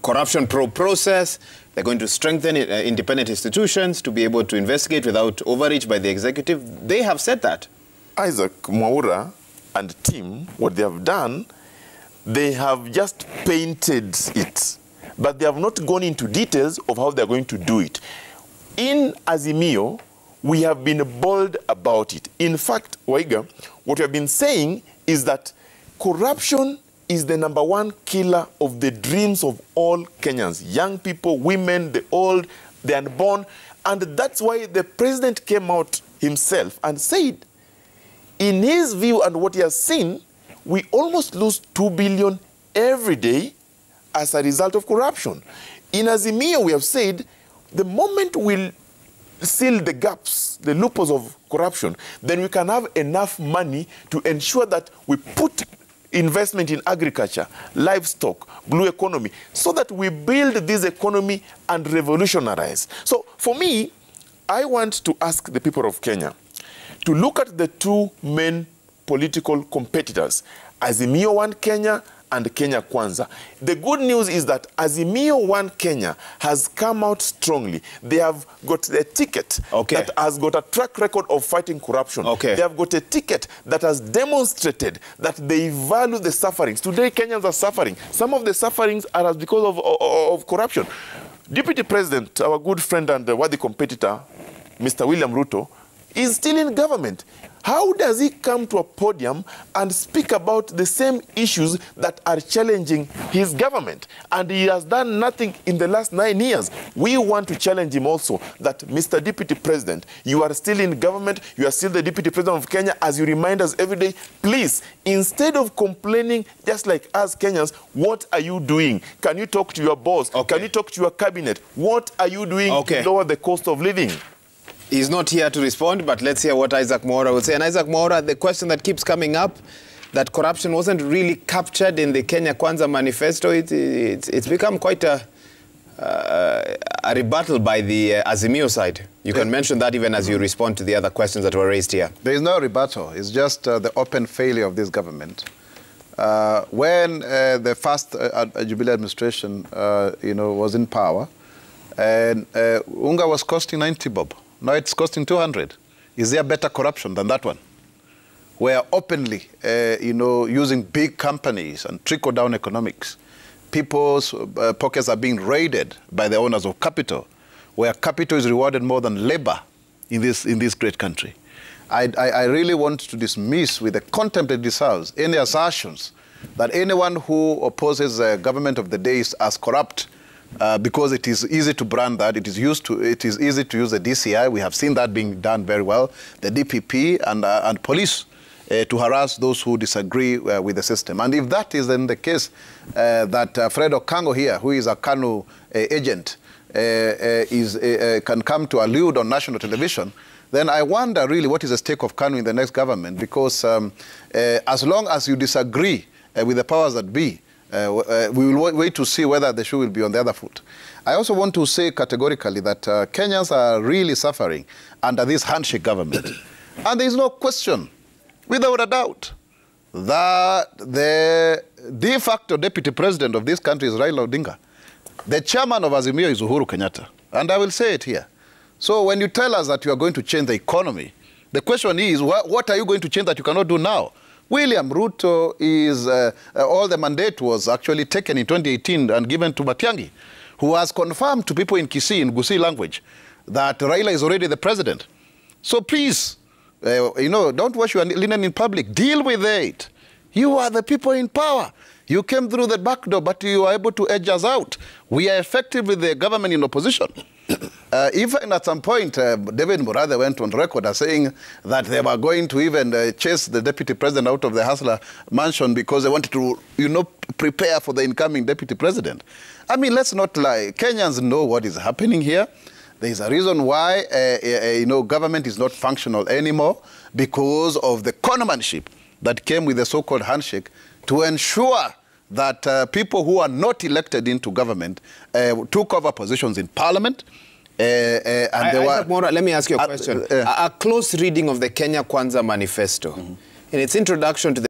corruption-probe process. They're going to strengthen independent institutions to be able to investigate without overreach by the executive. They have said that. Isaac Mwaura and team, what they have done, they have just painted it, but they have not gone into details of how they're going to do it. In Azimio, we have been bold about it. In fact, Waiga, what we have been saying is that corruption is the #1 killer of the dreams of all Kenyans, young people, women, the old, the unborn. And that's why the president came out himself and said, in his view and what he has seen, we almost lose 2 billion every day as a result of corruption. In Azimio, we have said, the moment we'll seal the gaps, the loopholes of corruption, then we can have enough money to ensure that we put investment in agriculture, livestock, blue economy, so that we build this economy and revolutionize. So for me, I want to ask the people of Kenya to look at the two main political competitors, Azimio One Kenya and Kenya Kwanza. The good news is that Azimio One Kenya has come out strongly. They have got a ticket that has got a track record of fighting corruption. They have got a ticket that has demonstrated that they value the sufferings. Today, Kenyans are suffering. Some of the sufferings are because of corruption. Deputy President, our good friend and worthy competitor, Mr. William Ruto, is still in government. How does he come to a podium and speak about the same issues that are challenging his government? And he has done nothing in the last 9 years. We want to challenge him also that, Mr. Deputy President, you are still in government, you are still the Deputy President of Kenya, as you remind us every day. Please, instead of complaining just like us Kenyans, what are you doing? Can you talk to your boss? Can you talk to your cabinet? What are you doing to lower the cost of living? He's not here to respond, but let's hear what Isaac Mwaura will say. And Isaac Mwaura, the question that keeps coming up, that corruption wasn't really captured in the Kenya Kwanza Manifesto, it's become quite a rebuttal by the Azimio side. You can mention that even as you respond to the other questions that were raised here. There is no rebuttal. It's just the open failure of this government. When the first Jubilee administration, was in power, and Unga was costing 90 bob. Now it's costing 200. Is there better corruption than that one? Where openly, using big companies and trickle-down economics, people's pockets are being raided by the owners of capital, where capital is rewarded more than labor in this great country. I really want to dismiss with the contempt it deserves any assertions that anyone who opposes the government of the day is as corrupt. Because it is easy to brand that, it is easy to use the DCI. We have seen that being done very well, the DPP and police to harass those who disagree with the system. And if that is then the case, that Fred Okango here, who is a KANU agent, can come to allude on national television, then I wonder really what is the stake of KANU in the next government, because as long as you disagree with the powers that be, we will wait to see whether the shoe will be on the other foot. I also want to say categorically that Kenyans are really suffering under this handshake government. And there is no question, without a doubt, that the de facto deputy president of this country is Raila Odinga. The chairman of Azimio is Uhuru Kenyatta. And I will say it here. So when you tell us that you are going to change the economy, the question is, what are you going to change that you cannot do now? William Ruto is, all the mandate was actually taken in 2018 and given to Matiang'i, who has confirmed to people in Kisii, in Gusii language, that Raila is already the president. So please, don't wash your linen in public. Deal with it. You are the people in power. You came through the back door, but you were able to edge us out. We are effective with the government in opposition. Even at some point, David Murathe went on record as saying that they were going to even chase the deputy president out of the Hustler mansion because they wanted to, prepare for the incoming deputy president. I mean, let's not lie. Kenyans know what is happening here. There is a reason why, government is not functional anymore, because of the conmanship that came with the so-called handshake to ensure that people who are not elected into government took over positions in parliament. Let me ask you a question. A close reading of the Kenya Kwanza Manifesto, in its introduction to the